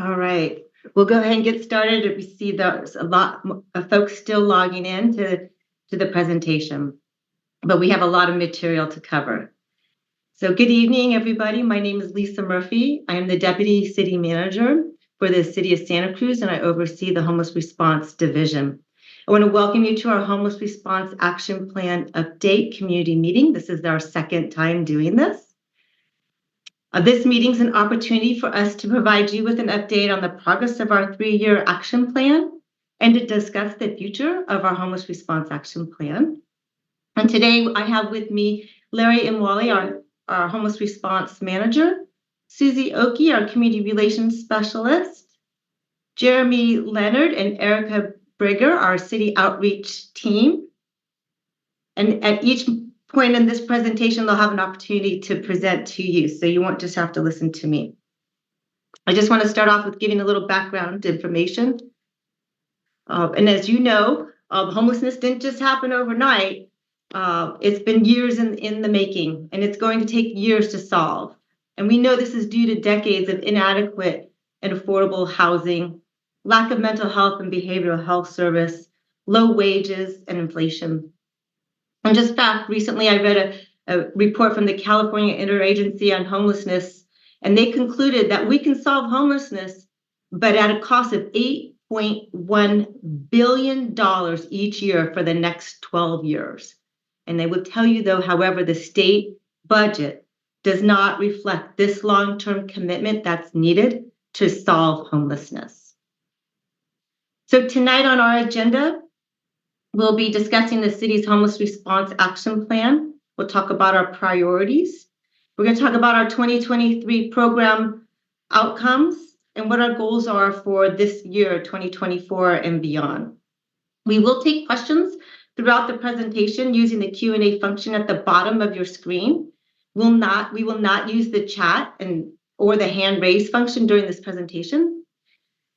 All right, we'll go ahead and get started. We see there's a lot of folks still logging in to the presentation, but we have a lot of material to cover. So good evening, everybody. My name is Lisa Murphy. I am the Deputy City Manager for the City of Santa Cruz, and I oversee the Homeless Response Division. I want to welcome you to our Homeless Response Action Plan Update Community Meeting. This is our second time doing this. This meeting is an opportunity for us to provide you with an update on the progress of our 3-year action plan and to discuss the future of our Homeless Response Action Plan. And today I have with me Larry Imwali, our Homeless Response Manager, Susie Oki, our Community Relations Specialist, Jeremy Leonard and Erica Brigger, our City Outreach Team. And at each point in this presentation, they'll have an opportunity to present to you, so you won't just have to listen to me. I just want to start off with giving a little background information. And as you know, homelessness didn't just happen overnight. It's been years in the making, and it's going to take years to solve. And we know this is due to decades of inadequate and affordable housing, lack of mental health and behavioral health service, low wages, and inflation. And just recently I read a report from the California Interagency on Homelessness, and they concluded that we can solve homelessness, but at a cost of $8.1 billion each year for the next 12 years. And they will tell you, though, however, the state budget does not reflect this long-term commitment that's needed to solve homelessness. So tonight on our agenda, we'll be discussing the city's Homeless Response Action Plan. We'll talk about our priorities. We're going to talk about our 2023 program outcomes and what our goals are for this year, 2024 and beyond. We will take questions throughout the presentation using the Q&A function at the bottom of your screen. We will not use the chat or the hand raise function during this presentation.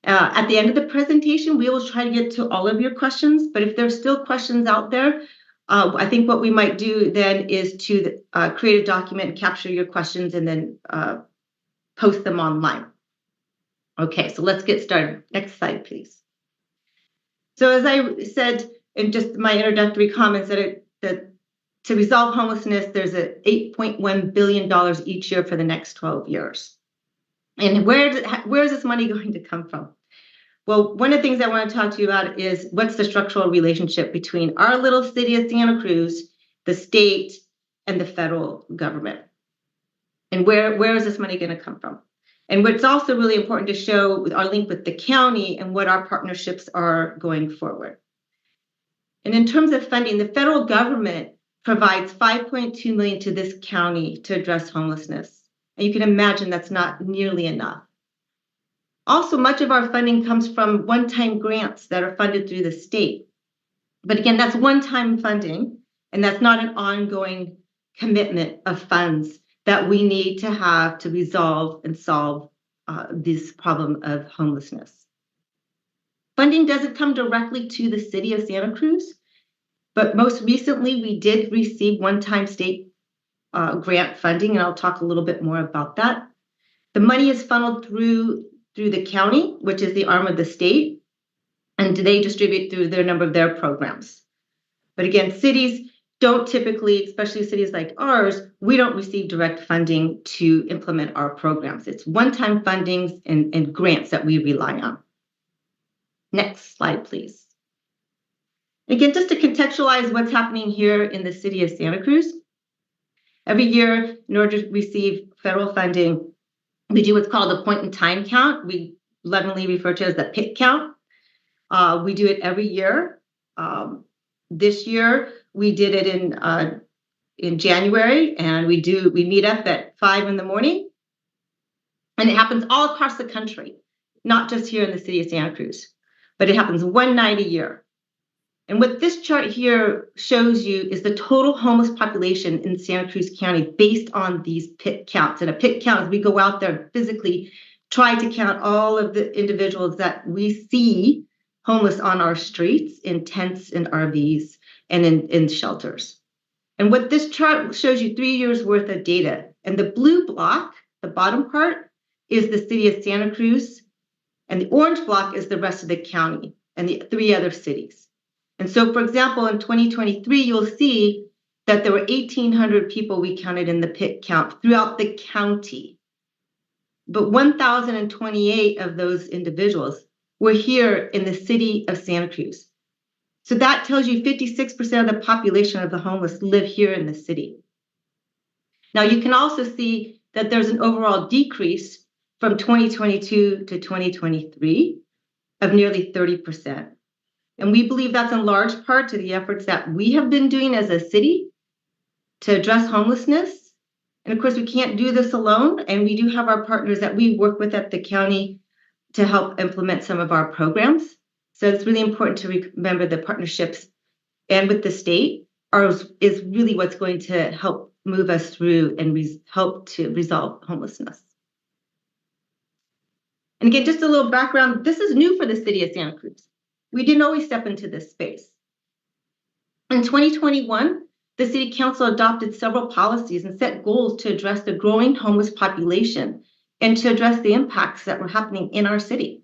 At the end of the presentation, we will try to get to all of your questions, but if there's still questions out there, I think what we might do then is to create a document, capture your questions, and then post them online. Okay, so let's get started. Next slide, please. So as I said in just my introductory comments, that to resolve homelessness, there's a $8.1 billion each year for the next 12 years. And where is this money going to come from? Well, one of the things I want to talk to you about is what's the structural relationship between our little city of Santa Cruz, the state, and the federal government. And where is this money going to come from? And what's also really important to show with our link with the county and what our partnerships are going forward. And in terms of funding, the federal government provides $5.2 million to this county to address homelessness. And you can imagine that's not nearly enough. Also, much of our funding comes from one-time grants that are funded through the state. But again, that's one-time funding, and that's not an ongoing commitment of funds that we need to have to resolve and solve this problem of homelessness. Funding doesn't come directly to the city of Santa Cruz, but most recently we did receive one-time state grant funding, and I'll talk a little bit more about that. The money is funneled through the county, which is the arm of the state, and they distribute through their number of their programs. But again, cities don't typically, especially cities like ours, we don't receive direct funding to implement our programs. It's one-time fundings and grants that we rely on. Next slide, please. Again, just to contextualize what's happening here in the city of Santa Cruz, every year, in order to receive federal funding, we do what's called a point-in-time count. We lovingly refer to it as the PIT count. We do it every year. This year, we did it in January, and we meet up at 5 in the morning. And it happens all across the country, not just here in the city of Santa Cruz, but it happens one night a year. And what this chart here shows you is the total homeless population in Santa Cruz County based on these PIT counts. And a PIT count is we go out there and physically try to count all of the individuals that we see homeless on our streets, in tents and RVs, and in shelters. And what this chart shows you 3 years worth of data. And the blue block, the bottom part, is the city of Santa Cruz And the orange block is the rest of the county and the 3 other cities. And so, for example, in 2023, you'll see that there were 1,800 people we counted in the PIT count throughout the county. But 1,028 of those individuals were here in the city of Santa Cruz. So that tells you 56% of the population of the homeless live here in the city. Now, you can also see that there's an overall decrease from 2022 to 2023 of nearly 30%. And we believe that's in large part to the efforts that we have been doing as a city to address homelessness. And of course, we can't do this alone. And we do have our partners that we work with at the county to help implement some of our programs. So it's really important to remember the partnerships and with the state is really what's going to help move us through and help to resolve homelessness. And again, just a little background, this is new for the city of Santa Cruz. We didn't always step into this space. In 2021, the City Council adopted several policies and set goals to address the growing homeless population and to address the impacts that were happening in our city.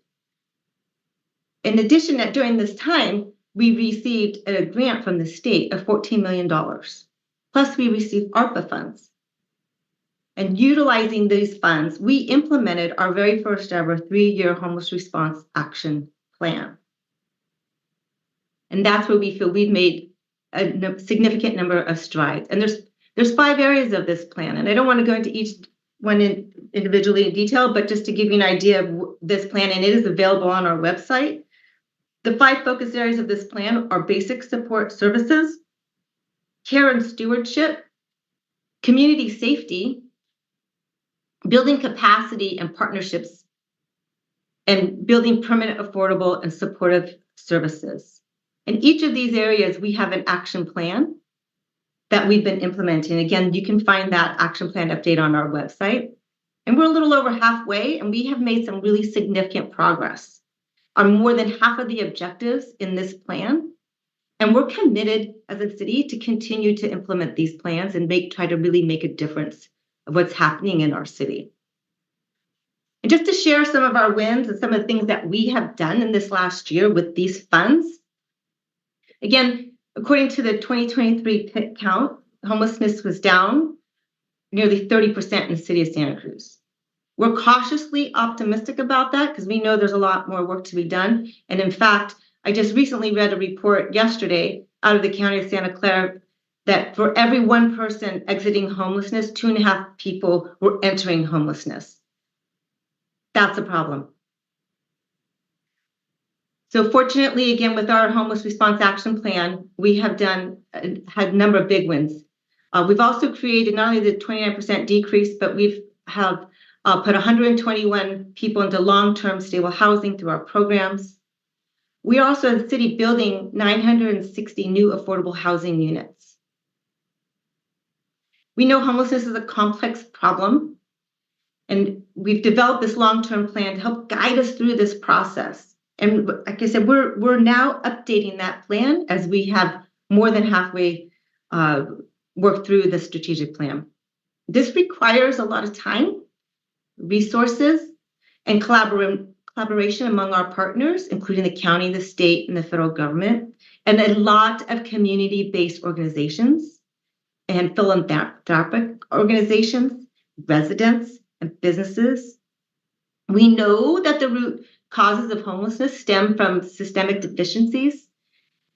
In addition, during this time, we received a grant from the state of $14 million. Plus, we received ARPA funds. And utilizing these funds, we implemented our very first ever 3-year homeless response action plan. And that's where we feel we've made a significant number of strides. And there's 5 areas of this plan. And I don't want to go into each one individually in detail, but just to give you an idea of this plan, and it is available on our website. The 5 focus areas of this plan are basic support services, care and stewardship, community safety, building capacity and partnerships, and building permanent, affordable, and supportive services. In each of these areas, we have an action plan that we've been implementing. Again, you can find that action plan update on our website. And we're a little over halfway, and we have made some really significant progress on more than half of the objectives in this plan. And we're committed as a city to continue to implement these plans and try to really make a difference of what's happening in our city. And just to share some of our wins and some of the things that we have done in this last year with these funds. Again, according to the 2023 PIT count, homelessness was down nearly 30% in the city of Santa Cruz. We're cautiously optimistic about that because we know there's a lot more work to be done. And in fact, I just recently read a report yesterday out of the county of Santa Clara that for every 1 person exiting homelessness, 2.5 people were entering homelessness. That's a problem. So fortunately, again, with our homeless response action plan, we have had a number of big wins. We've also created not only the 29% decrease, but we've put 121 people into long-term stable housing through our programs. We are also in the city building 960 new affordable housing units. We know homelessness is a complex problem, and we've developed this long-term plan to help guide us through this process. And like I said, we're now updating that plan as we have more than halfway worked through the strategic plan. This requires a lot of time, resources, and collaboration among our partners, including the county, the state, and the federal government, and a lot of community-based organizations and philanthropic organizations, residents, and businesses. We know that the root causes of homelessness stem from systemic deficiencies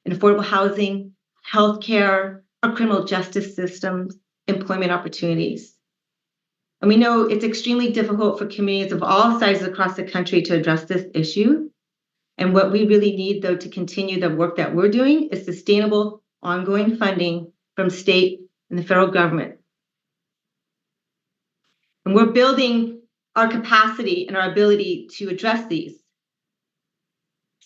in affordable housing, healthcare, our criminal justice systems, employment opportunities. And we know it's extremely difficult for communities of all sizes across the country to address this issue. And what we really need, though, to continue the work that we're doing is sustainable, ongoing funding from state and the federal government. And we're building our capacity and our ability to address these.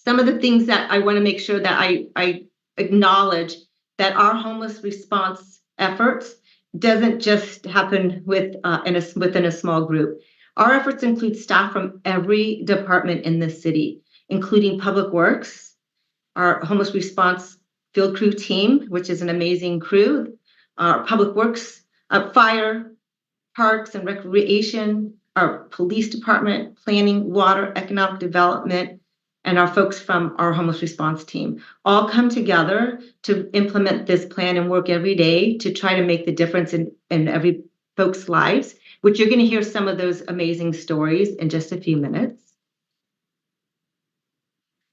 Some of the things that I want to make sure that I acknowledge that our homeless response efforts doesn't just happen within a small group. Our efforts include staff from every department in the city, including Public Works, our homeless response field crew team, which is an amazing crew, our Public Works, fire, parks and recreation, our police department, planning, water, economic development, and our folks from our homeless response team all come together to implement this plan and work every day to try to make the difference in every folks' lives, which you're going to hear some of those amazing stories in just a few minutes.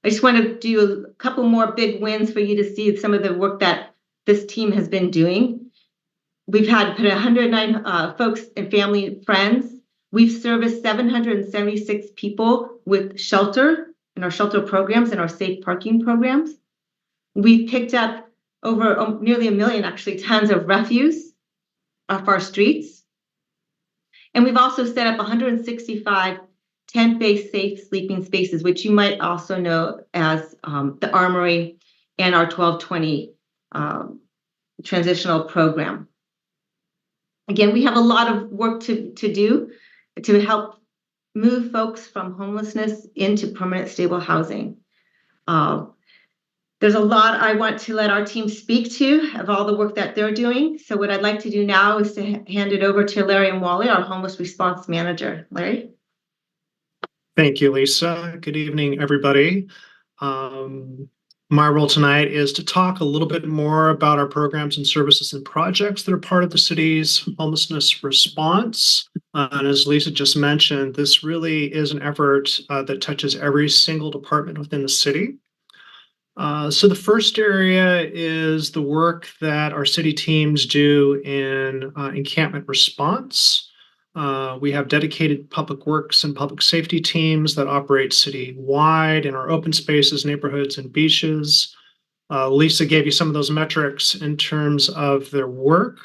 I just want to do a couple more big wins for you to see some of the work that this team has been doing. We've had 109 folks and family and friends. We've serviced 776 people with shelter in our shelter programs and our safe parking programs. We picked up over nearly 1 million, actually, tons of refuse off our streets. And we've also set up 165 tent-based safe sleeping spaces, which you might also know as the Armory and our 1220 transitional program. Again, we have a lot of work to do to help move folks from homelessness into permanent stable housing. There's a lot I want to let our team speak to of all the work that they're doing. So what I'd like to do now is to hand it over to Larry and Wally, our homeless response manager. Larry? Thank you, Lisa. Good evening, everybody. My role tonight is to talk a little bit more about our programs and services and projects that are part of the city's homelessness response. And as Lisa just mentioned, this really is an effort that touches every single department within the city. So the first area is the work that our city teams do in encampment response. We have dedicated public works and public safety teams that operate city-wide in our open spaces, neighborhoods, and beaches. Lisa gave you some of those metrics in terms of their work,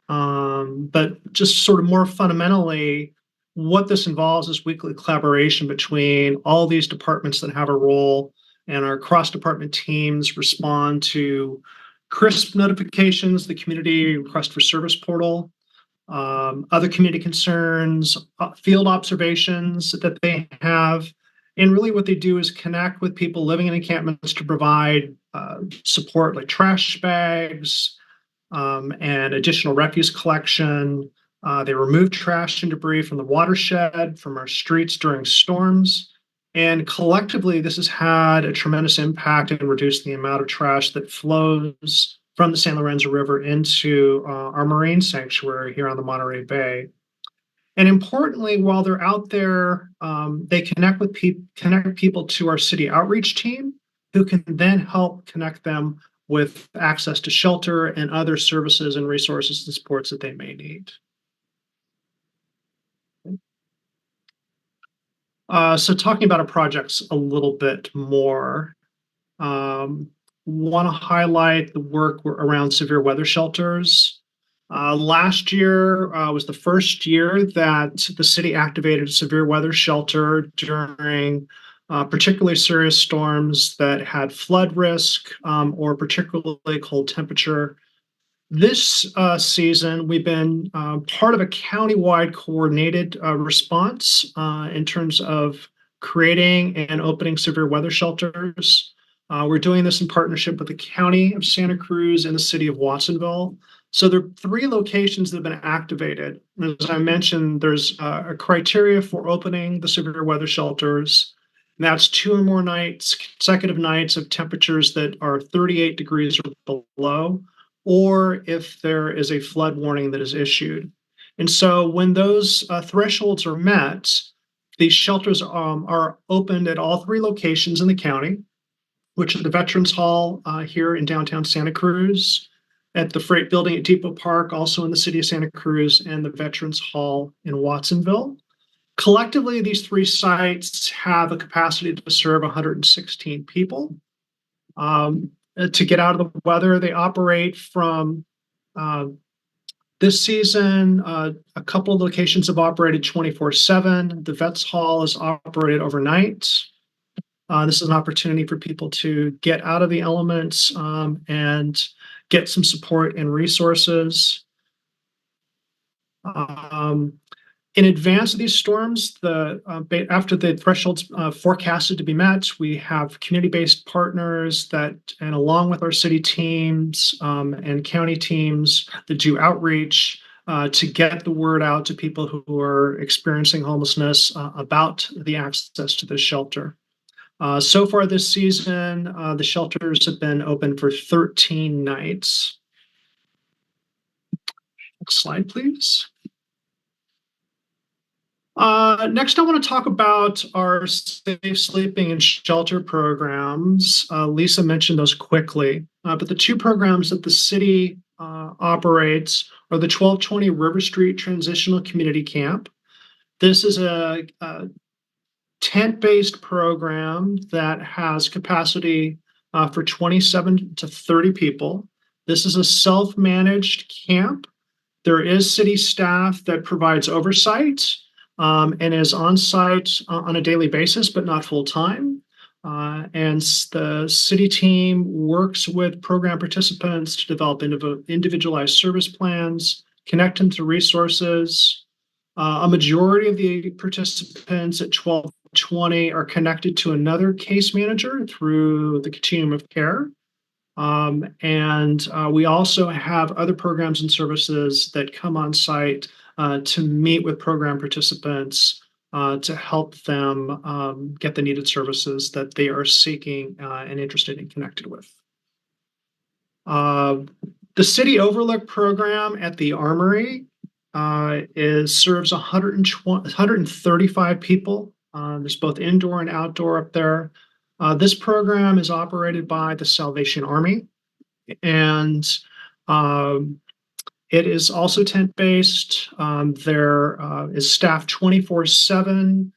but just sort of more fundamentally, what this involves is weekly collaboration between all these departments that have a role, and our cross-department teams respond to CRISP notifications, the Community Request for Service portal, other community concerns, field observations that they have. And really what they do is connect with people living in encampments to provide support like trash bags and additional refuse collection. They remove trash and debris from the watershed, from our streets during storms. And collectively, this has had a tremendous impact in reducing the amount of trash that flows from the San Lorenzo River into our marine sanctuary here on the Monterey Bay. And importantly, while they're out there, they connect people to our city outreach team, who can then help connect them with access to shelter and other services and resources and supports that they may need. So talking about our projects a little bit more, want to highlight the work around severe weather shelters. Last year was the first year that the city activated a severe weather shelter during particularly serious storms that had flood risk or particularly cold temperature. This season, we've been part of a countywide coordinated response in terms of creating and opening severe weather shelters. We're doing this in partnership with the County of Santa Cruz and the City of Watsonville. So there are 3 locations that have been activated. As I mentioned, there's a criteria for opening the severe weather shelters. And that's 2 or more nights, consecutive nights of temperatures that are 38 degrees or below, or if there is a flood warning that is issued. And so when those thresholds are met, these shelters are opened at all 3 locations in the county, which is the Veterans Hall here in downtown Santa Cruz, at the Freight Building at Depot Park, also in the city of Santa Cruz, and the Veterans Hall in Watsonville. Collectively, these 3 sites have a capacity to serve 116 people. To get out of the weather, they operate from this season. A couple of locations have operated 24/7. The Vets Hall is operated overnight. This is an opportunity for people to get out of the elements and get some support and resources. In advance of these storms, after the thresholds forecasted to be met, we have community-based partners and along with our city teams and county teams that do outreach, to get the word out to people who are experiencing homelessness about the access to the shelter. So far this season, the shelters have been open for 13 nights. Next slide, please. Next, I want to talk about our safe sleeping and shelter programs. Lisa mentioned those quickly, but the two programs that the city operates are the 1220 River Street Transitional Community Camp. This is a tent-based program that has capacity for 27 to 30 people. This is a self-managed camp. There is city staff that provides oversight and is on site on a daily basis, but not full time. And the city team works with program participants to develop individualized service plans, connect them to resources. A majority of the participants at 1220 are connected to another case manager through the continuum of care. And we also have other programs and services that come on site to meet with program participants to help them get the needed services that they are seeking and interested and connected with. The City Overlook program at the Armory serves 135 people. There's both indoor and outdoor up there. This program is operated by the Salvation Army, and it is also tent-based. There is staff 24/7.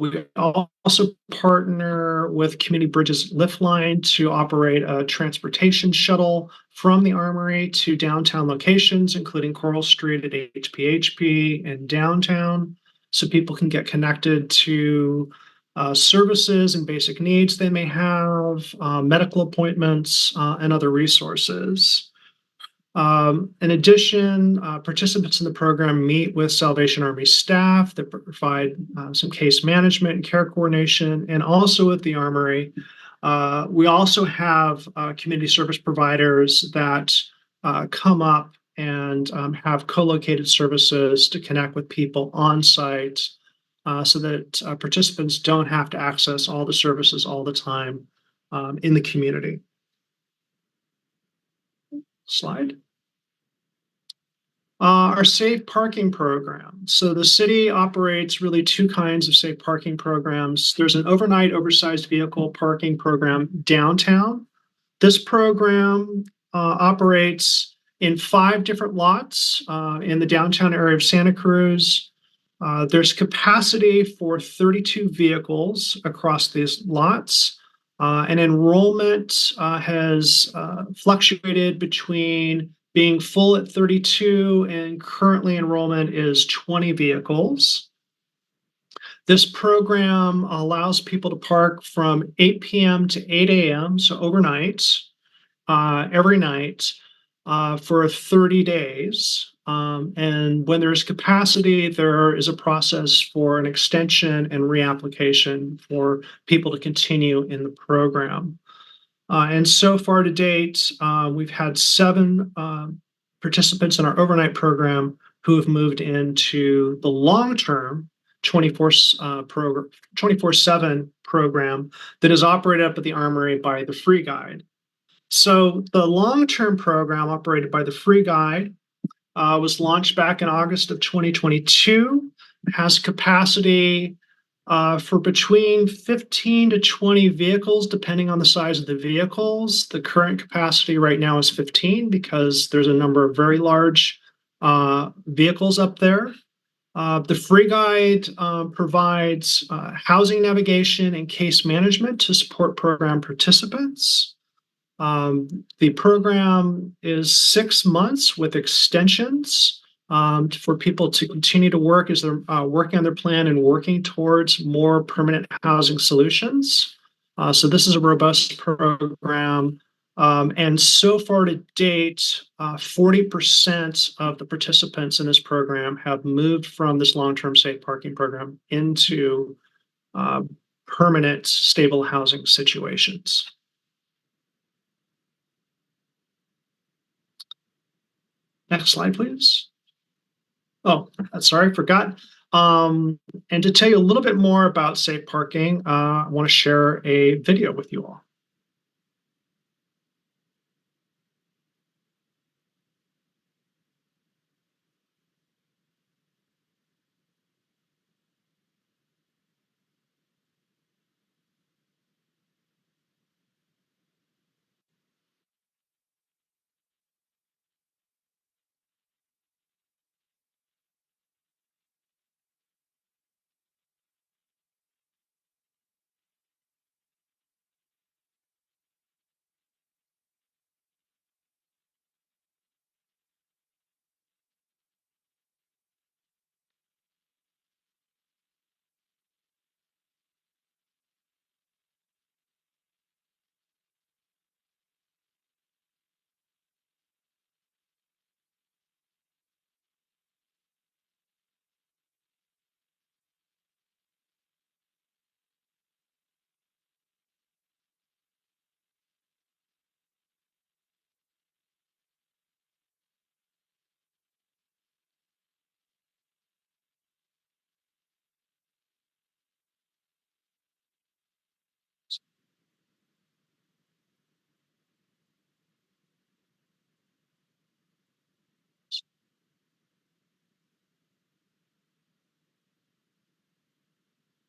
We also partner with Community Bridges Lift Line to operate a transportation shuttle from the Armory to downtown locations, including Coral Street at HPHP and downtown, so people can get connected to services and basic needs they may have, medical appointments, and other resources. In addition, participants in the program meet with Salvation Army staff that provide some case management and care coordination, and also at the Armory. We also have community service providers that come up and have co-located services to connect with people on site so that participants don't have to access all the services all the time in the community. Slide. Our safe parking program. So the city operates really two kinds of safe parking programs. There's an overnight oversized vehicle parking program downtown. This program operates in 5 different lots in the downtown area of Santa Cruz. There's capacity for 32 vehicles across these lots. And enrollment has fluctuated between being full at 32 and currently enrollment is 20 vehicles. This program allows people to park from 8 p.m. to 8 a.m., so overnight, every night for 30 days. And when there's capacity, there is a process for an extension and reapplication for people to continue in the program. And so far to date, we've had 7 participants in our overnight program who have moved into the long-term 24/7 program that is operated up at the Armory by the Free Guide. So the long-term program operated by the Free Guide was launched back in August of 2022. It has capacity for between 15 to 20 vehicles, depending on the size of the vehicles. The current capacity right now is 15 because there's a number of very large vehicles up there. The Free Guide provides housing navigation and case management to support program participants. The program is 6 months with extensions for people to continue to work as they're working on their plan and working towards more permanent housing solutions. So this is a robust program. And so far to date, 40% of the participants in this program have moved from this long-term safe parking program into permanent stable housing situations. Next slide, please. Oh, sorry, forgot. And to tell you a little bit more about safe parking, I want to share a video with you all.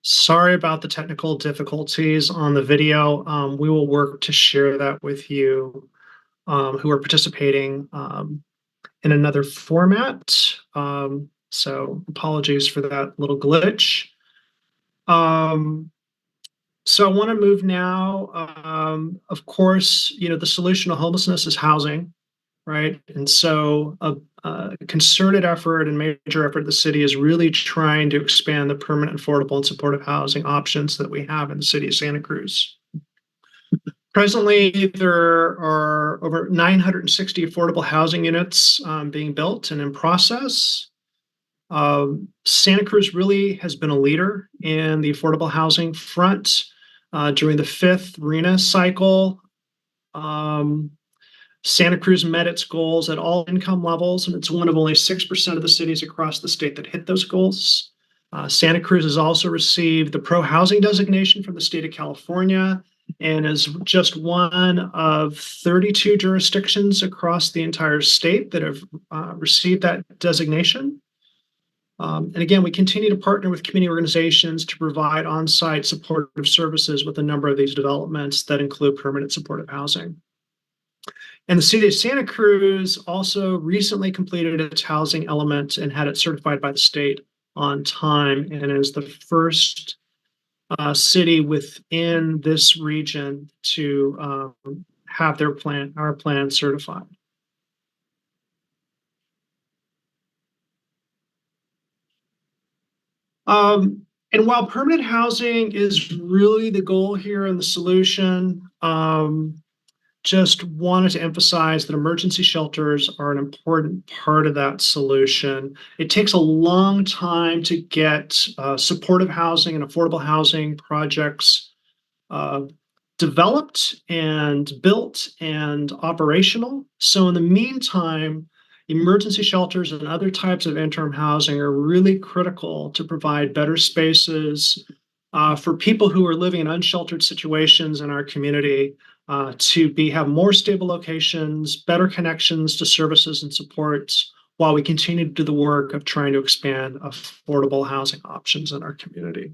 Sorry about the technical difficulties on the video. We will work to share that with you who are participating in another format. So apologies for that little glitch. Um, so I want to move now. Of course, the solution to homelessness is housing, right? And so a concerted effort and major effort of the city is really trying to expand the permanent, affordable, and supportive housing options that we have in the city of Santa Cruz. Presently, there are over 960 affordable housing units being built and in process. Santa Cruz really has been a leader in the affordable housing front during the fifth RENA cycle. Santa Cruz met its goals at all income levels, and it's one of only 6% of the cities across the state that hit those goals. Santa Cruz has also received the Pro Housing designation from the state of California and is just one of 32 jurisdictions across the entire state that have received that designation. And again, we continue to partner with community organizations to provide on-site supportive services with a number of these developments that include permanent supportive housing. And the city of Santa Cruz also recently completed its housing element and had it certified by the state on time, and is the first city within this region to have our plan certified. And while permanent housing is really the goal here and the solution, just wanted to emphasize that emergency shelters are an important part of that solution. It takes a long time to get supportive housing and affordable housing projects uh, developed and built and operational. So in the meantime, emergency shelters and other types of interim housing are really critical to provide better spaces for people who are living in unsheltered situations in our community to have more stable locations, better connections to services and supports, while we continue to do the work of trying to expand affordable housing options in our community.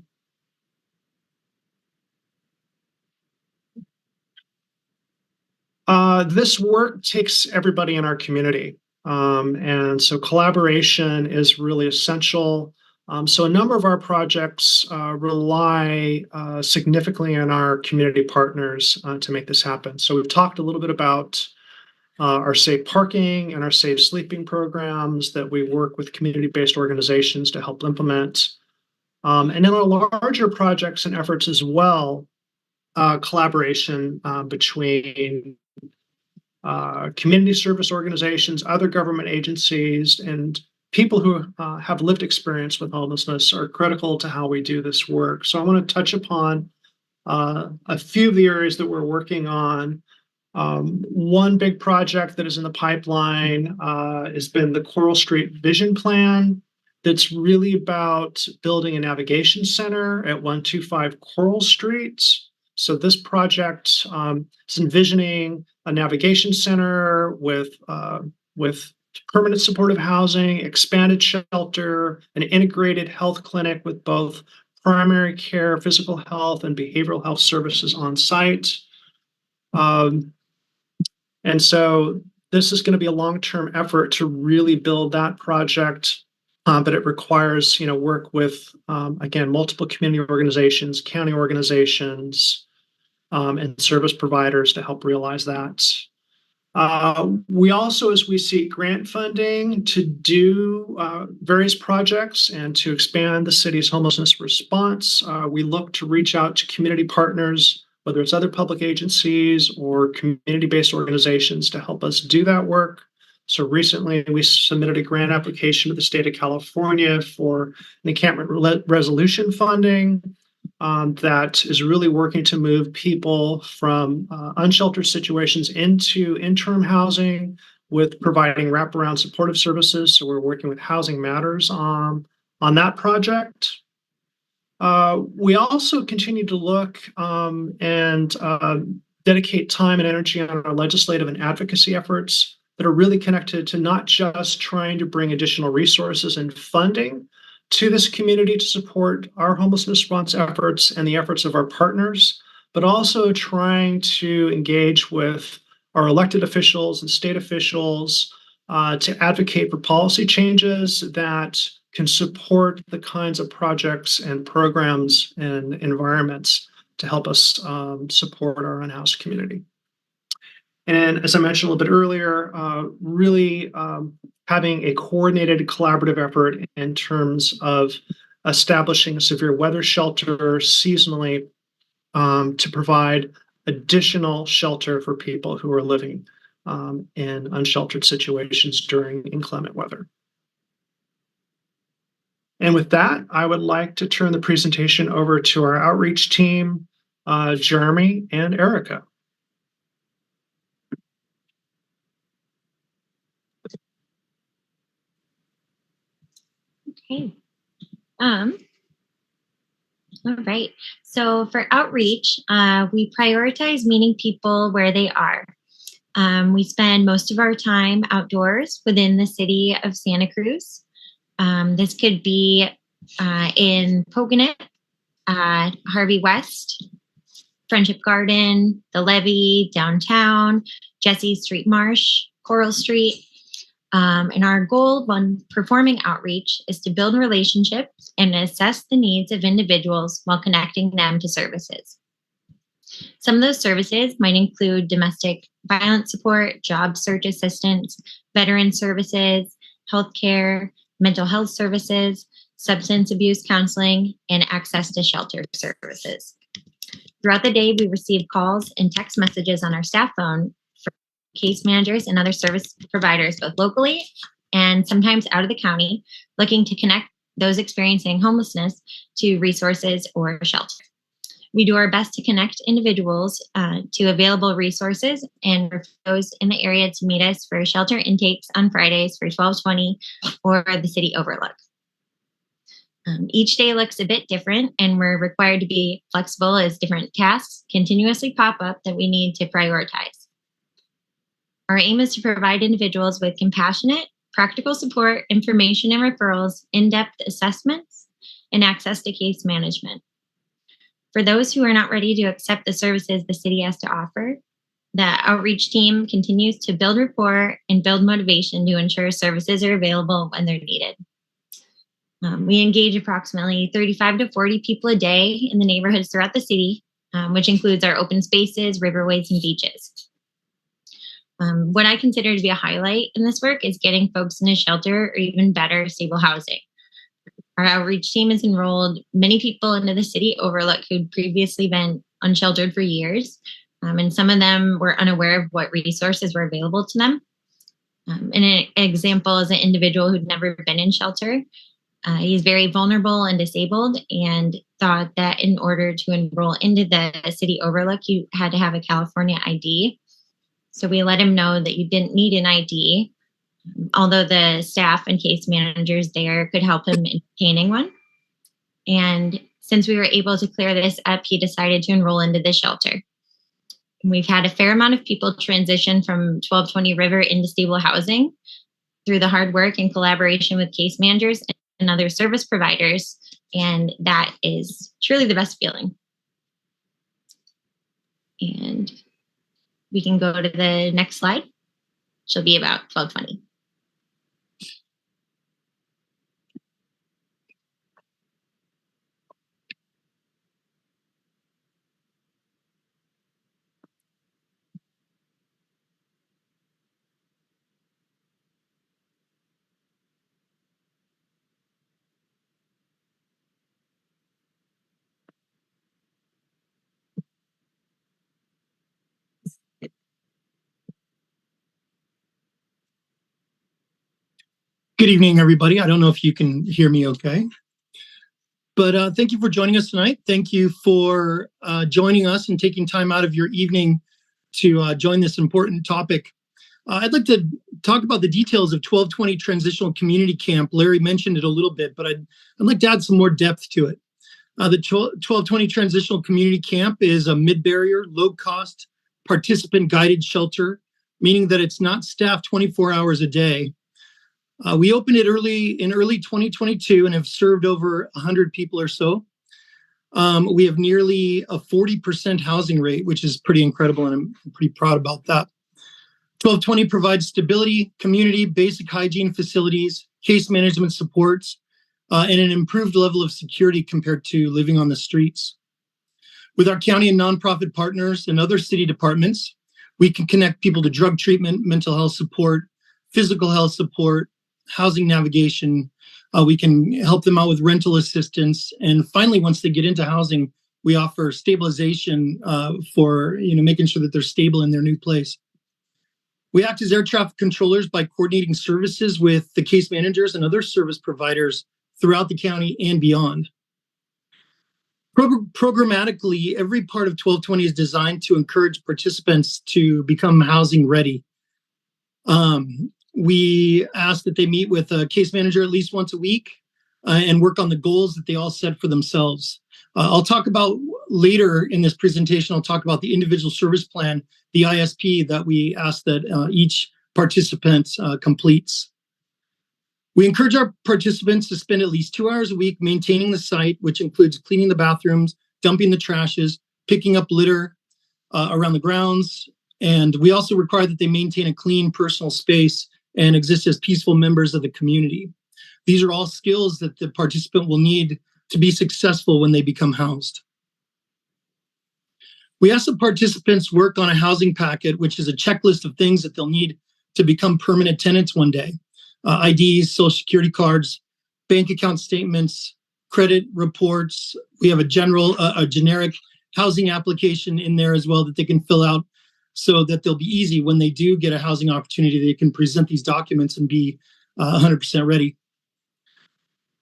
This work takes everybody in our community. And so collaboration is really essential. So a number of our projects rely significantly on our community partners to make this happen. So we've talked a little bit about our safe parking and our safe sleeping programs that we work with community-based organizations to help implement. And then our larger projects and efforts as well, collaboration between community service organizations, other government agencies, and people who have lived experience with homelessness are critical to how we do this work. So I want to touch upon a few of the areas that we're working on. One big project that is in the pipeline has been the Coral Street Vision Plan. that's really about building a navigation center at 125 Coral Street. So this project is envisioning a navigation center with permanent supportive housing, expanded shelter, an integrated health clinic with both primary care, physical health, and behavioral health services on site. And so this is going to be a long-term effort to really build that project, but it requires, work with, again, multiple community organizations, county organizations, and service providers to help realize that. We also, as we seek grant funding to do various projects and to expand the city's homelessness response, we look to reach out to community partners, whether it's other public agencies or community-based organizations, to help us do that work. So recently, we submitted a grant application to the state of California for an encampment resolution funding that is really working to move people from unsheltered situations into interim housing with providing wraparound supportive services. So we're working with Housing Matters on that project. We also continue to look and dedicate time and energy on our legislative and advocacy efforts that are really connected to not just trying to bring additional resources and funding to this community to support our homelessness response efforts and the efforts of our partners, but also trying to engage with our elected officials and state officials to advocate for policy changes that can support the kinds of projects and programs and environments to help us support our unhoused community. And as I mentioned a little bit earlier, really having a coordinated collaborative effort in terms of establishing a severe weather shelter seasonally to provide additional shelter for people who are living in unsheltered situations during inclement weather. And with that, I would like to turn the presentation over to our outreach team, Jeremy and Erica. Okay. All right. So for outreach, we prioritize meeting people where they are. We spend most of our time outdoors within the city of Santa Cruz. This could be in Poconet, Harvey West, Friendship Garden, the Levee, downtown, Jessie Street Marsh, Coral Street. And our goal when performing outreach is to build relationships and assess the needs of individuals while connecting them to services. Some of those services might include domestic violence support, job search assistance, veteran services, healthcare, mental health services, substance abuse counseling, and access to shelter services. Throughout the day, we receive calls and text messages on our staff phone from case managers and other service providers, both locally and sometimes out of the county, looking to connect those experiencing homelessness to resources or shelter. We do our best to connect individuals to available resources and refer those in the area to meet us for shelter intakes on Fridays for 1220 or the city overlook. Each day looks a bit different, and we're required to be flexible as different tasks continuously pop up that we need to prioritize. Our aim is to provide individuals with compassionate, practical support, information and referrals, in-depth assessments, and access to case management. For those who are not ready to accept the services the city has to offer, the outreach team continues to build rapport and build motivation to ensure services are available when they're needed. We engage approximately 35 to 40 people a day in the neighborhoods throughout the city, which includes our open spaces, riverways, and beaches. What I consider to be a highlight in this work is getting folks in a shelter or even better, stable housing. Our outreach team has enrolled many people into the city overlook who'd previously been unsheltered for years, and some of them were unaware of what resources were available to them. An example is an individual who'd never been in shelter. He's very vulnerable and disabled and thought that in order to enroll into the city overlook, you had to have a California ID. So we let him know that you didn't need an ID. although the staff and case managers there could help him in obtaining one. And since we were able to clear this up, he decided to enroll into the shelter. We've had a fair amount of people transition from 1220 River into stable housing through the hard work and collaboration with case managers and other service providers. And that is truly the best feeling. And we can go to the next slide. She'll be about 1220. Good evening, everybody. I don't know if you can hear me okay, but thank you for joining us tonight. Thank you for joining us and taking time out of your evening to join this important topic. I'd like to talk about the details of 1220 Transitional Community Camp. Larry mentioned it a little bit, but I'd like to add some more depth to it. The 1220 Transitional Community Camp is a mid-barrier, low-cost, participant-guided shelter, meaning that it's not staffed 24 hours a day. We opened it in early 2022 and have served over 100 people or so. We have nearly a 40% housing rate, which is pretty incredible, and I'm pretty proud about that. 1220 provides stability, community, basic hygiene facilities, case management supports, and an improved level of security compared to living on the streets. With our county and nonprofit partners and other city departments, we can connect people to drug treatment, mental health support, physical health support, housing navigation. We can help them out with rental assistance. And finally, once they get into housing, we offer stabilization for making sure that they're stable in their new place. We act as air traffic controllers by coordinating services with the case managers and other service providers throughout the county and beyond. Programmatically, every part of 1220 is designed to encourage participants to become housing ready. We ask that they meet with a case manager at least once a week and work on the goals that they all set for themselves. I'll talk about later in this presentation, I'll talk about the individual service plan, the ISP that we ask that each participant completes. We encourage our participants to spend at least 2 hours a week maintaining the site, which includes cleaning the bathrooms, dumping the trashes, picking up litter around the grounds. And we also require that they maintain a clean personal space and exist as peaceful members of the community. These are all skills that the participant will need to be successful when they become housed. We ask the participants work on a housing packet, which is a checklist of things that they'll need to become permanent tenants one day. IDs, social security cards, bank account statements, credit reports. We have a generic housing application in there as well that they can fill out, so that they'll be easy when they do get a housing opportunity. They can present these documents and be 100% ready.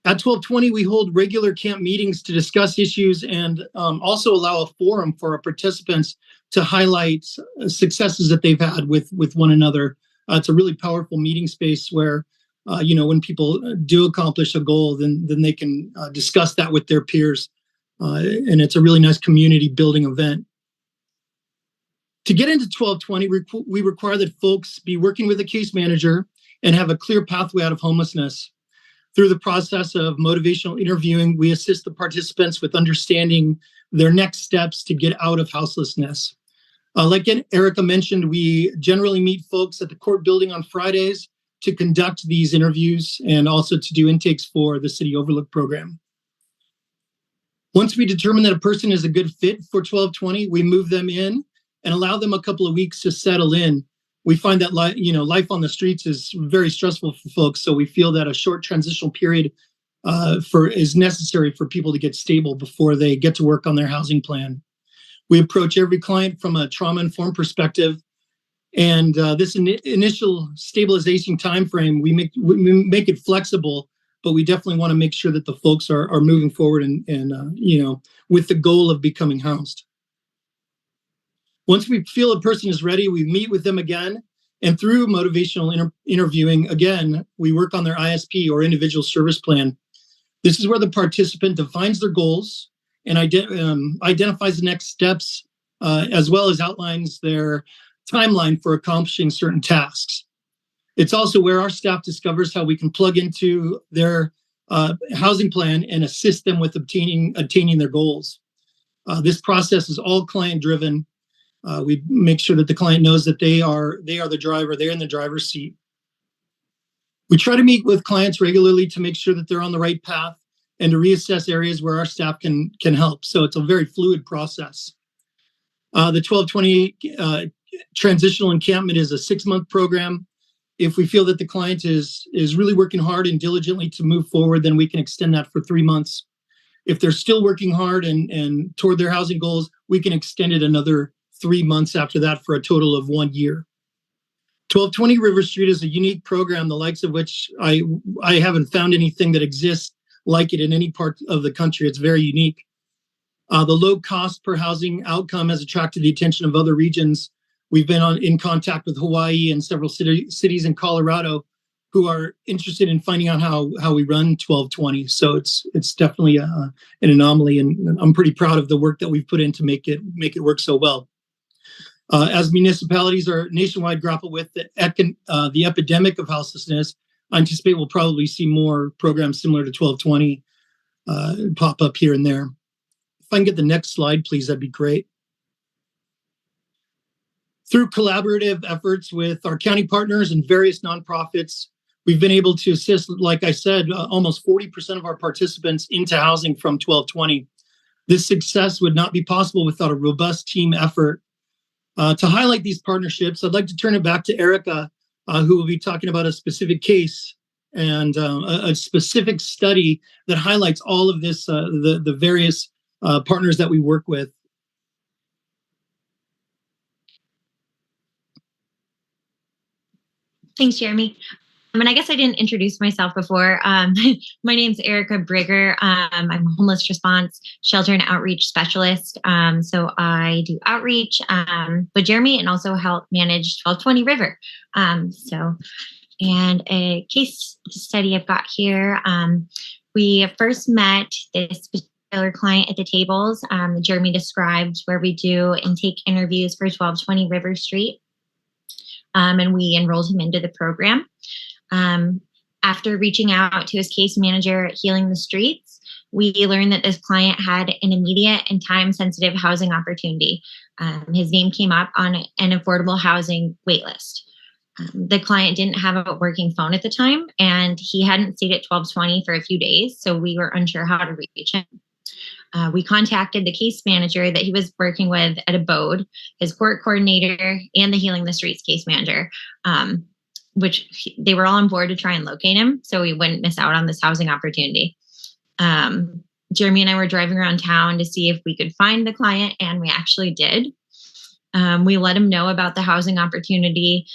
At 1220, we hold regular camp meetings to discuss issues and also allow a forum for our participants to highlight successes that they've had with one another. It's a really powerful meeting space where, when people do accomplish a goal, then they can discuss that with their peers. And it's a really nice community building event. To get into 1220, we require that folks be working with a case manager and have a clear pathway out of homelessness. Through the process of motivational interviewing, we assist the participants with understanding their next steps to get out of houselessness. Like Erica mentioned, we generally meet folks at the court building on Fridays to conduct these interviews and also to do intakes for the City Overlook program. Once we determine that a person is a good fit for 1220, we move them in and allow them a couple of weeks to settle in. We find that life on the streets is very stressful for folks, so we feel that a short transitional period is necessary for people to get stable before they get to work on their housing plan. We approach every client from a trauma-informed perspective, and this initial stabilization timeframe, we make it flexible, but we definitely want to make sure that the folks are moving forward and with the goal of becoming housed. Once we feel a person is ready, we meet with them again And through motivational interviewing, again, we work on their ISP or individual service plan. This is where the participant defines their goals and identifies the next steps, as well as outlines their timeline for accomplishing certain tasks. It's also where our staff discovers how we can plug into their housing plan and assist them with attaining their goals. This process is all client-driven. We make sure that the client knows that they are the driver, they're in the driver's seat. We try to meet with clients regularly to make sure that they're on the right path and to reassess areas where our staff can help. So it's a very fluid process. The 1220 transitional encampment is a 6-month program. If we feel that the client is really working hard and diligently to move forward, then we can extend that for 3 months. If they're still working hard and toward their housing goals, we can extend it another 3 months after that for a total of 1 year. 1220 River Street is a unique program, the likes of which I haven't found anything that exists like it in any part of the country. It's very unique. The low cost per housing outcome has attracted the attention of other regions. We've been in contact with Hawaii and several cities in Colorado who are interested in finding out how we run 1220. So it's definitely an anomaly, and I'm pretty proud of the work that we've put in to make it work so well. As municipalities are nationwide grapple with the epidemic of houselessness, I anticipate we'll probably see more programs similar to 1220 pop up here and there. If I can get the next slide, please, that'd be great. Through collaborative efforts with our county partners and various nonprofits, we've been able to assist, like I said, almost 40% of our participants into housing from 1220. This success would not be possible without a robust team effort. To highlight these partnerships, I'd like to turn it back to Erica, who will be talking about a specific case and a specific study that highlights all of this, the various partners that we work with. Thanks, Jeremy. And I guess I didn't introduce myself before. My name's Erica Brigger. I'm a homeless response shelter and outreach specialist. So I do outreach with Jeremy and also help manage 1220 River. And a case study I've got here. We first met this particular client at the tables. Jeremy described where we do intake interviews for 1220 River Street. And we enrolled him into the program. After reaching out to his case manager at Healing the Streets, we learned that this client had an immediate and time-sensitive housing opportunity. His name came up on an affordable housing waitlist. The client didn't have a working phone at the time, and he hadn't stayed at 1220 for a few days, so we were unsure how to reach him. We contacted the case manager that he was working with at Abode, his court coordinator, and the Healing the Streets case manager, they were all on board to try and locate him so we wouldn't miss out on this housing opportunity. Jeremy and I were driving around town to see if we could find the client, and we actually did. We let him know about the housing opportunity.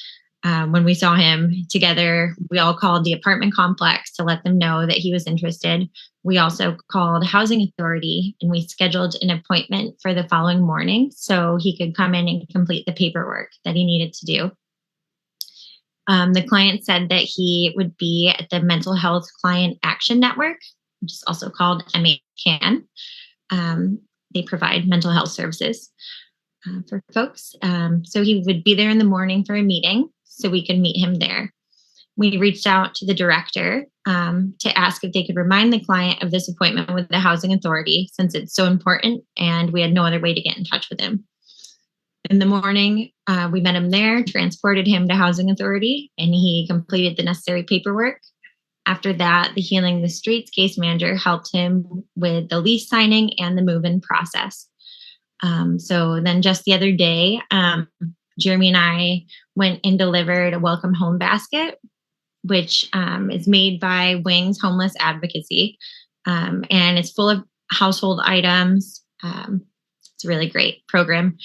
When we saw him together, we all called the apartment complex to let them know that he was interested. We also called Housing Authority, and we scheduled an appointment for the following morning so he could come in and complete the paperwork that he needed to do. The client said that he would be at the Mental Health Client Action Network, which is also called MHCAN. They provide mental health services for folks. So he would be there in the morning for a meeting so we could meet him there. We reached out to the director to ask if they could remind the client of this appointment with the Housing Authority since it's so important, and we had no other way to get in touch with him. In the morning, we met him there, transported him to Housing Authority, and he completed the necessary paperwork. After that, the Healing the Streets case manager helped him with the lease signing and the move-in process. So then just the other day, Jeremy and I went and delivered a welcome home basket, which is made by Wings Homeless Advocacy. And it's full of household items. It's a really great program.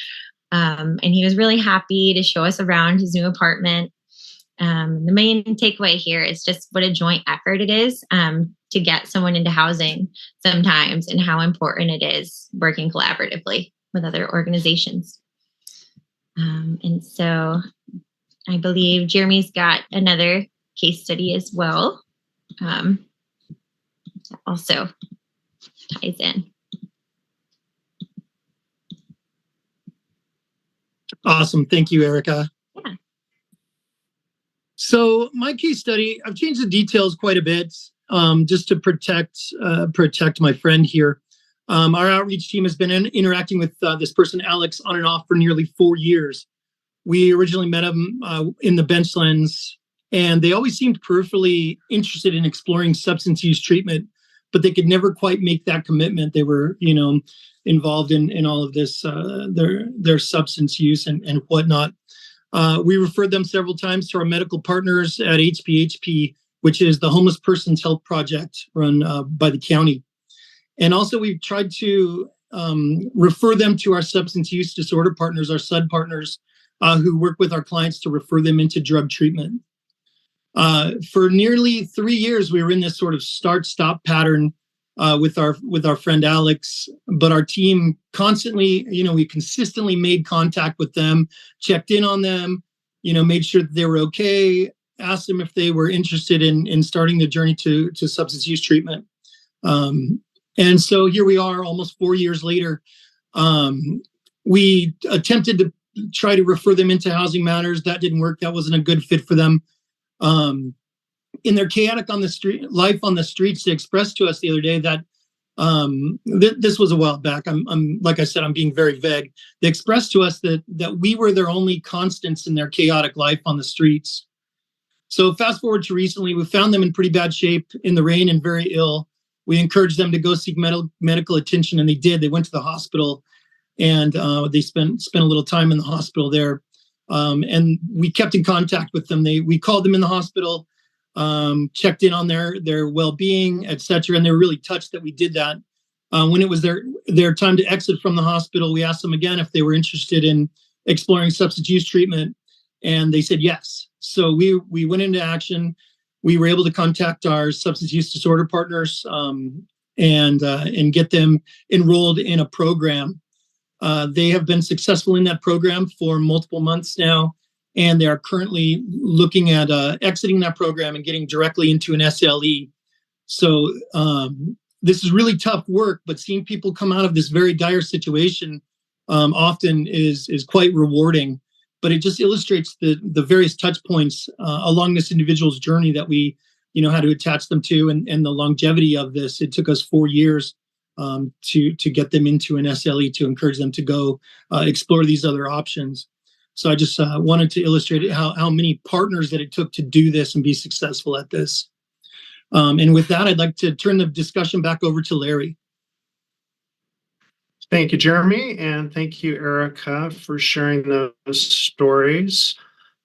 And he was really happy to show us around his new apartment. The main takeaway here is just what a joint effort it is to get someone into housing sometimes, and how important it is working collaboratively with other organizations. And so I believe Jeremy's got another case study as well. That also ties in. Awesome. Thank you, Erica. Yeah. So my case study, I've changed the details quite a bit, just to protect my friend here. Our outreach team has been interacting with this person, Alex, on and off for nearly 4 years. We originally met him in the benchlands, and they always seemed peripherally interested in exploring substance use treatment, but they could never quite make that commitment. They were, involved in all of this, their substance use and whatnot. We referred them several times to our medical partners at HPHP, which is the Homeless Persons Health Project run by the county. And also we've tried to refer them to our substance use disorder partners, our SUD partners, who work with our clients to refer them into drug treatment. For nearly 3 years, we were in this sort of start-stop pattern with our friend Alex, but our team constantly, we consistently made contact with them, checked in on them, made sure that they were okay, asked them if they were interested in starting the journey to substance use treatment. And so here we are, almost 4 years later. We attempted to try to refer them into Housing Matters. That didn't work. That wasn't a good fit for them. In their chaotic life on the streets, they expressed to us the other day that this was a while back. I'm like I said, I'm being very vague. They expressed to us that we were their only constants in their chaotic life on the streets. So fast forward to recently, we found them in pretty bad shape in the rain and very ill. We encouraged them to go seek medical attention, and they did. They went to the hospital, and they spent a little time in the hospital there. And we kept in contact with them. We called them in the hospital, checked in on their well-being, etc. And they were really touched that we did that. When it was their time to exit from the hospital, we asked them again if they were interested in exploring substance use treatment, and they said yes. So we went into action. We were able to contact our substance use disorder partners and get them enrolled in a program. They have been successful in that program for multiple months now, and they are currently looking at exiting that program and getting directly into an SLE. So this is really tough work, but seeing people come out of this very dire situation often is quite rewarding. But it just illustrates the various touch points along this individual's journey that we, had to attach them to, and the longevity of this. It took us 4 years to get them into an SLE, to encourage them to go explore these other options. So I just wanted to illustrate how many partners that it took to do this and be successful at this. And with that, I'd like to turn the discussion back over to Larry. Thank you, Jeremy, and thank you, Erica, for sharing those stories.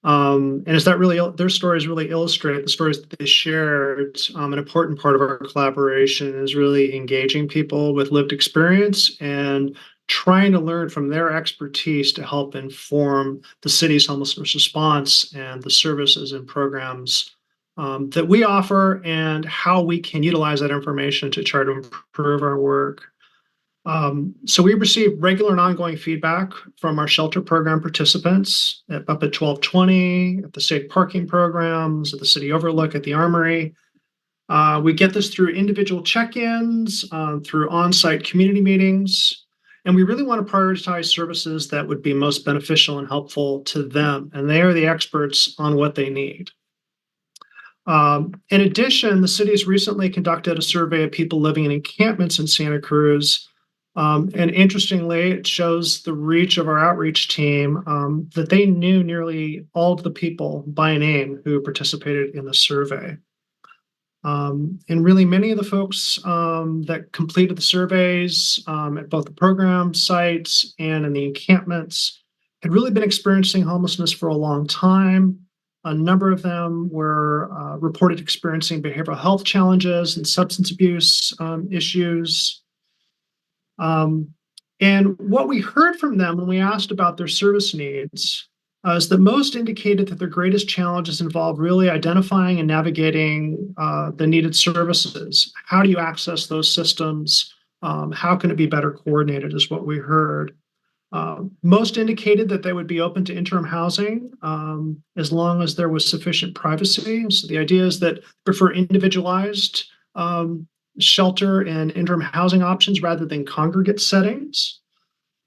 And as their stories really illustrate the stories that they shared, an important part of our collaboration is really engaging people with lived experience and trying to learn from their expertise to help inform the city's homelessness response and the services and programs that we offer, and how we can utilize that information to try to improve our work. So we receive regular and ongoing feedback from our shelter program participants up at 1220, at the state parking programs, at the city overlook, at the armory. We get this through individual check-ins, through on-site community meetings, and we really want to prioritize services that would be most beneficial and helpful to them, and they are the experts on what they need. In addition, the city has recently conducted a survey of people living in encampments in Santa Cruz. And interestingly, it shows the reach of our outreach team, that they knew nearly all of the people by name who participated in the survey. And really many of the folks that completed the surveys at both the program sites and in the encampments had really been experiencing homelessness for a long time. A number of them were reported experiencing behavioral health challenges and substance abuse issues. And what we heard from them when we asked about their service needs is that most indicated that their greatest challenges involve really identifying and navigating the needed services. How do you access those systems? How can it be better coordinated is what we heard. Most indicated that they would be open to interim housing as long as there was sufficient privacy. So the idea is that prefer individualized shelter and interim housing options rather than congregate settings.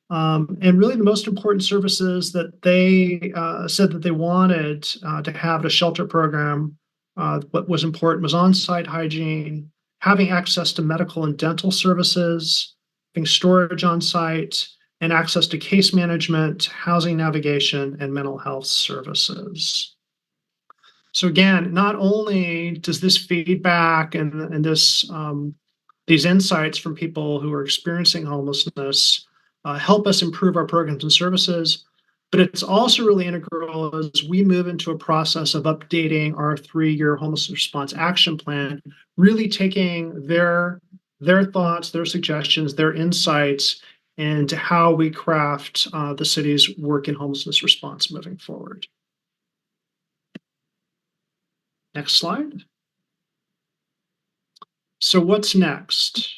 And really the most important services that they said that they wanted to have at a shelter program, what was important was on-site hygiene, having access to medical and dental services, having storage on site, and access to case management, housing navigation, and mental health services. So again, not only does this feedback and this these insights from people who are experiencing homelessness help us improve our programs and services, but it's also really integral as we move into a process of updating our 3-year homelessness response action plan, really taking their thoughts, their suggestions, their insights into how we craft the city's work in homelessness response moving forward. Next slide. So what's next?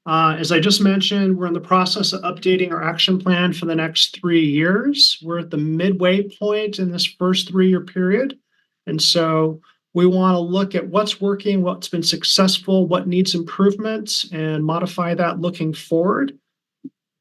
As I just mentioned, we're in the process of updating our action plan for the next 3 years. We're at the midway point in this first 3-year period. And so we want to look at what's working, what's been successful, what needs improvements, and modify that looking forward.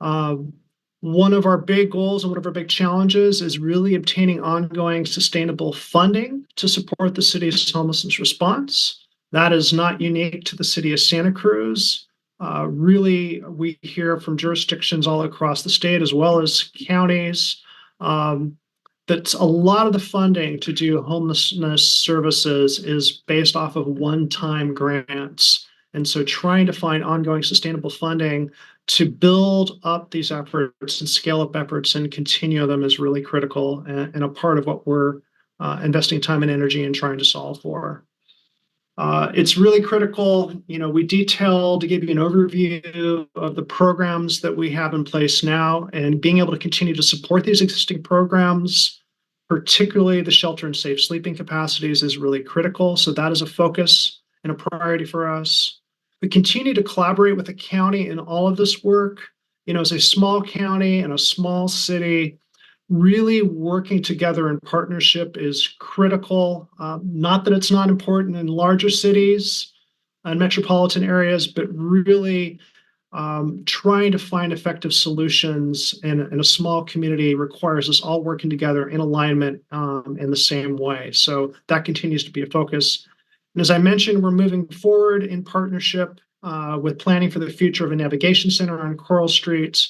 One of our big goals and one of our big challenges is really obtaining ongoing sustainable funding to support the city's homelessness response. That is not unique to the city of Santa Cruz. Really, we hear from jurisdictions all across the state as well as counties that a lot of the funding to do homelessness services is based off of one-time grants. And so trying to find ongoing sustainable funding to build up these efforts and scale up efforts and continue them is really critical and a part of what we're investing time and energy in trying to solve for. It's really critical. We detailed to give you an overview of the programs that we have in place now and being able to continue to support these existing programs, particularly the shelter and safe sleeping capacities, is really critical. So that is a focus and a priority for us. We continue to collaborate with the county in all of this work. As a small county and a small city, really working together in partnership is critical. Not that it's not important in larger cities and metropolitan areas, but really trying to find effective solutions in a small community requires us all working together in alignment in the same way. So that continues to be a focus. And as I mentioned, we're moving forward in partnership with planning for the future of a navigation center on Coral Street.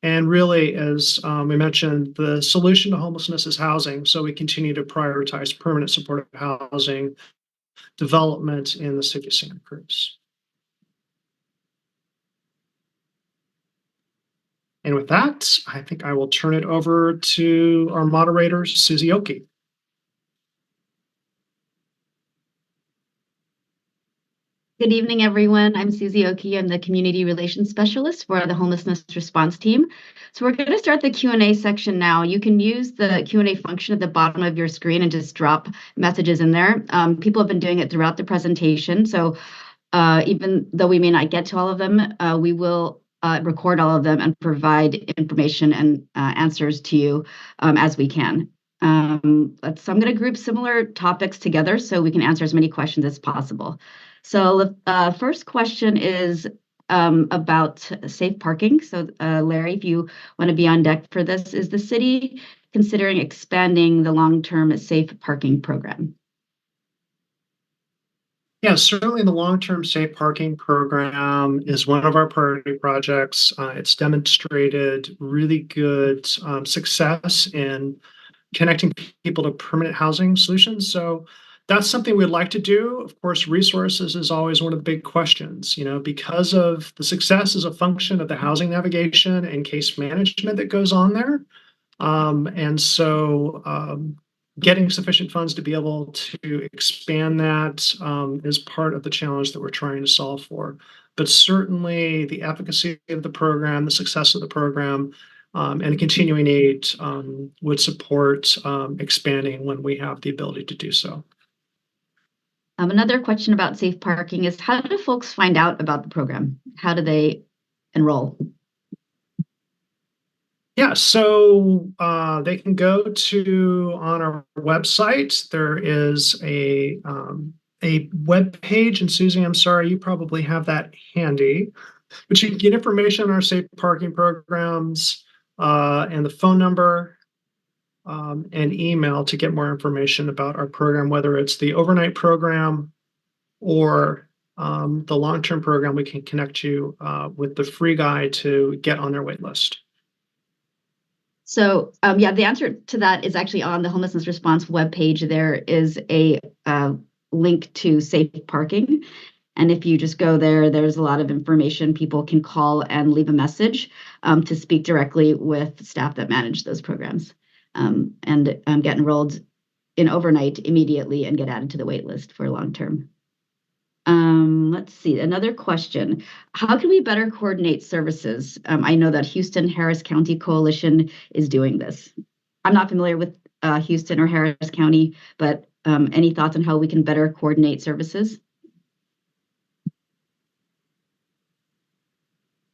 And really, as we mentioned, the solution to homelessness is housing. So we continue to prioritize permanent supportive housing development in the city of Santa Cruz. And with that, I think I will turn it over to our moderator, Susie Oki. Good evening, everyone. I'm Susie Oki. I'm the Community Relations Specialist for the Homelessness Response Team. So we're going to start the Q&A section now. You can use the Q&A function at the bottom of your screen and just drop messages in there. People have been doing it throughout the presentation. So even though we may not get to all of them, we will record all of them and provide information and answers to you as we can. So I'm going to group similar topics together so we can answer as many questions as possible. So the first question is about safe parking. So Larry, if you want to be on deck for this, is the city considering expanding the long-term safe parking program? Yeah, certainly the long-term safe parking program is one of our priority projects. It's demonstrated really good success in connecting people to permanent housing solutions. So that's something we'd like to do. Of course, resources is always one of the big questions, because of the success is a function of the housing navigation and case management that goes on there. And so getting sufficient funds to be able to expand that is part of the challenge that we're trying to solve for. But certainly the efficacy of the program, the success of the program, and a continuing need would support expanding when we have the ability to do so. Another question about safe parking is, how do folks find out about the program? How do they enroll? Yeah, so they can go to on our website. There is a web page, and Susie, I'm sorry, you probably have that handy, but you can get information on our safe parking programs and the phone number and email to get more information about our program, whether it's the overnight program or the long-term program. We can connect you with the free guide to get on their wait list. So, yeah, the answer to that is actually on the homelessness response webpage. There is a link to safe parking. And if you just go there, there's a lot of information. People can call and leave a message to speak directly with staff that manage those programs and get enrolled in overnight immediately and get added to the wait list for long term. Let's see, another question. How can we better coordinate services? I know that Houston Harris County Coalition is doing this. I'm not familiar with Houston or Harris County, but any thoughts on how we can better coordinate services?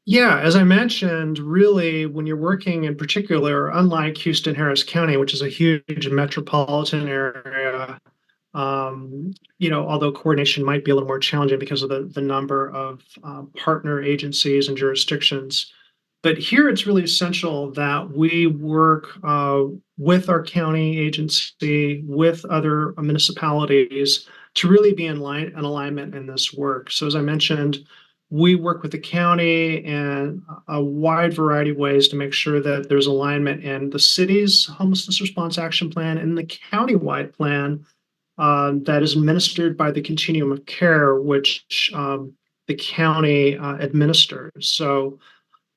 Yeah, as I mentioned, really, when you're working in particular, unlike Houston Harris County, which is a huge metropolitan area, although coordination might be a little more challenging because of the number of partner agencies and jurisdictions. But here it's really essential that we work with our county agency, with other municipalities to really be in alignment in this work. So as I mentioned, we work with the county in a wide variety of ways to make sure that there's alignment in the city's homelessness response action plan and the countywide plan that is administered by the continuum of care, which the county administers. So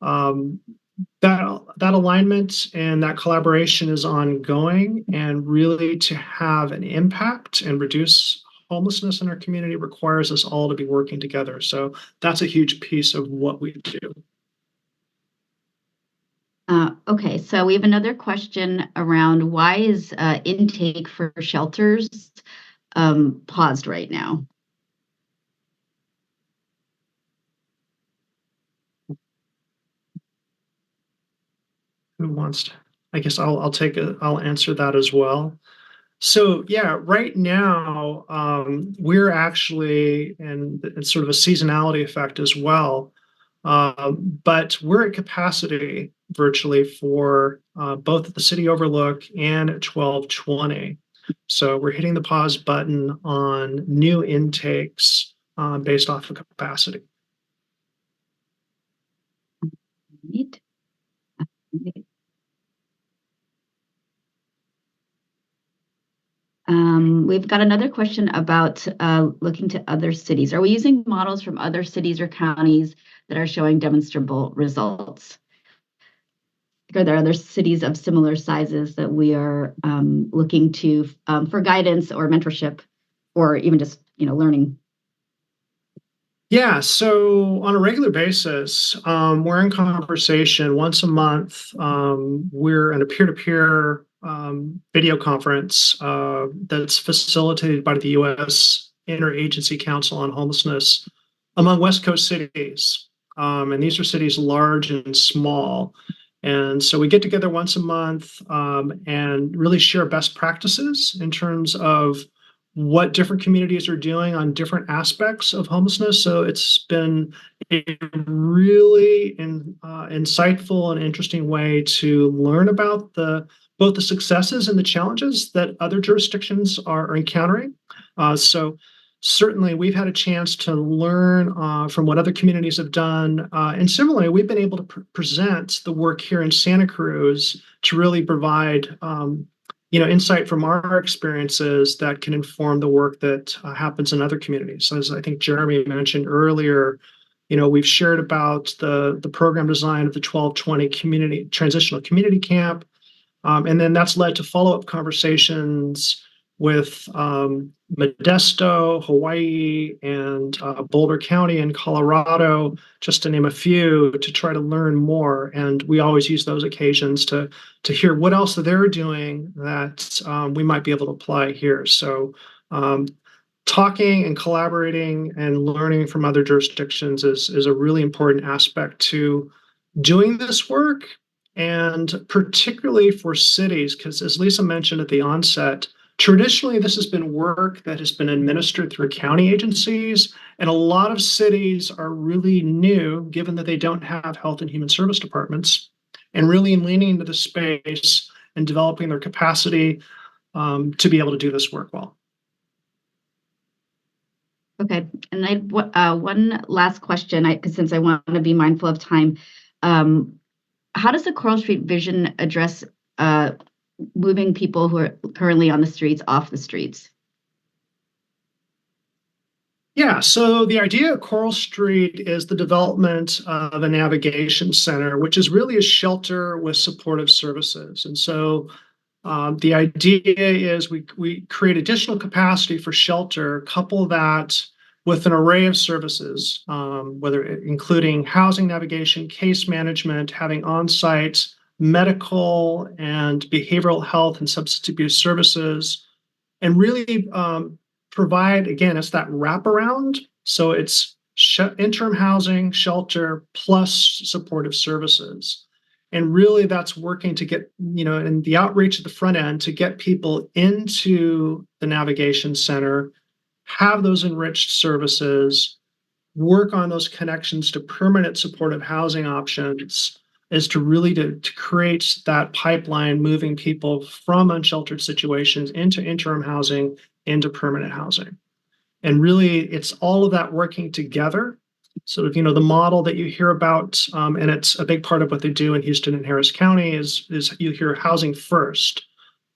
that alignment and that collaboration is ongoing, and really to have an impact and reduce homelessness in our community requires us all to be working together. So that's a huge piece of what we do. Okay, so we have another question around why is intake for shelters paused right now? Who wants to? I guess I'll answer that as well. So yeah, right now we're actually in sort of a seasonality effect as well, but we're at capacity virtually for both at the City Overlook and at 1220. So we're hitting the pause button on new intakes based off of capacity. Neat. We've got another question about looking to other cities. Are we using models from other cities or counties that are showing demonstrable results? Are there other cities of similar sizes that we are looking to for guidance or mentorship, or even just learning? Yeah, so on a regular basis, we're in conversation once a month. We're in a peer-to-peer video conference that's facilitated by the U.S. Interagency Council on Homelessness among West Coast cities. And these are cities large and small. And so we get together once a month and really share best practices in terms of what different communities are doing on different aspects of homelessness. So it's been a really insightful and interesting way to learn about both the successes and the challenges that other jurisdictions are encountering. So certainly we've had a chance to learn from what other communities have done. And similarly, we've been able to present the work here in Santa Cruz to really provide insight from our experiences that can inform the work that happens in other communities. So as I think Jeremy mentioned earlier, we've shared about the program design of the 1220 transitional community camp. And then that's led to follow-up conversations with Modesto, Hawaii, and Boulder County in Colorado, just to name a few, to try to learn more. And we always use those occasions to hear what else they're doing that we might be able to apply here. So talking and collaborating and learning from other jurisdictions is a really important aspect to doing this work. And particularly for cities, because as Lisa mentioned at the onset, traditionally this has been work that has been administered through county agencies, and a lot of cities are really new, given that they don't have health and human service departments, and really leaning into the space and developing their capacity to be able to do this work well. Okay, and one last question, since I want to be mindful of time. How does the Coral Street vision address moving people who are currently on the streets off the streets? Yeah, so the idea of Coral Street is the development of a navigation center, which is really a shelter with supportive services. And so the idea is we create additional capacity for shelter, couple that with an array of services, whether including housing navigation, case management, having on-site medical and behavioral health and substance abuse services, and really provide, again, it's that wraparound. So it's interim housing, shelter, plus supportive services. And really that's working to get, in the outreach at the front end to get people into the navigation center, have those enriched services, work on those connections to permanent supportive housing options, is to really to create that pipeline moving people from unsheltered situations into interim housing, into permanent housing. And really it's all of that working together. Sort of, the model that you hear about, and it's a big part of what they do in Houston and Harris County is you hear housing first.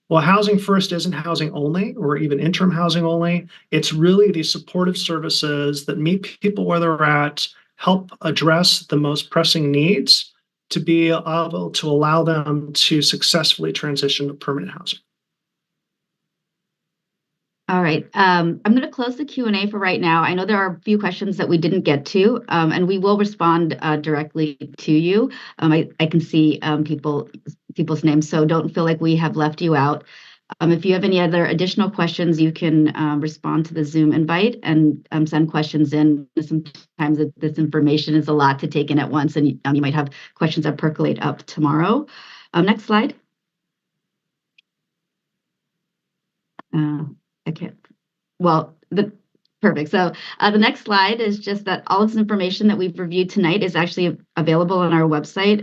Well, housing first isn't housing only or even interim housing only. It's really these supportive services that meet people where they're at, help address the most pressing needs to be able to allow them to successfully transition to permanent housing. All right. I'm going to close the Q&A for right now. I know there are a few questions that we didn't get to, and we will respond directly to you. I can see people's names, so don't feel like we have left you out. If you have any other additional questions, you can respond to the Zoom invite and send questions in. Sometimes this information is a lot to take in at once, and you might have questions that percolate up tomorrow. Next slide. I can't. Well, perfect. So the next slide is just that all of this information that we've reviewed tonight is actually available on our website,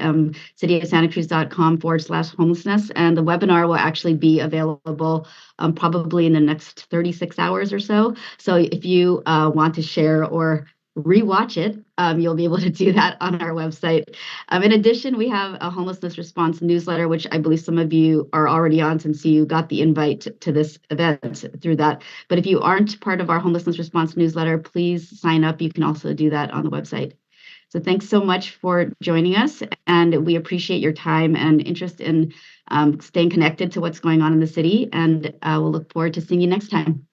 cityofsantacruz.com/homelessness. And the webinar will actually be available probably in the next 36 hours or so. So if you want to share or rewatch it, you'll be able to do that on our website. In addition, we have a homelessness response newsletter, which I believe some of you are already on since you got the invite to this event through that. But if you aren't part of our homelessness response newsletter, please sign up. You can also do that on the website. So thanks so much for joining us, and we appreciate your time and interest in staying connected to what's going on in the city, and we'll look forward to seeing you next time.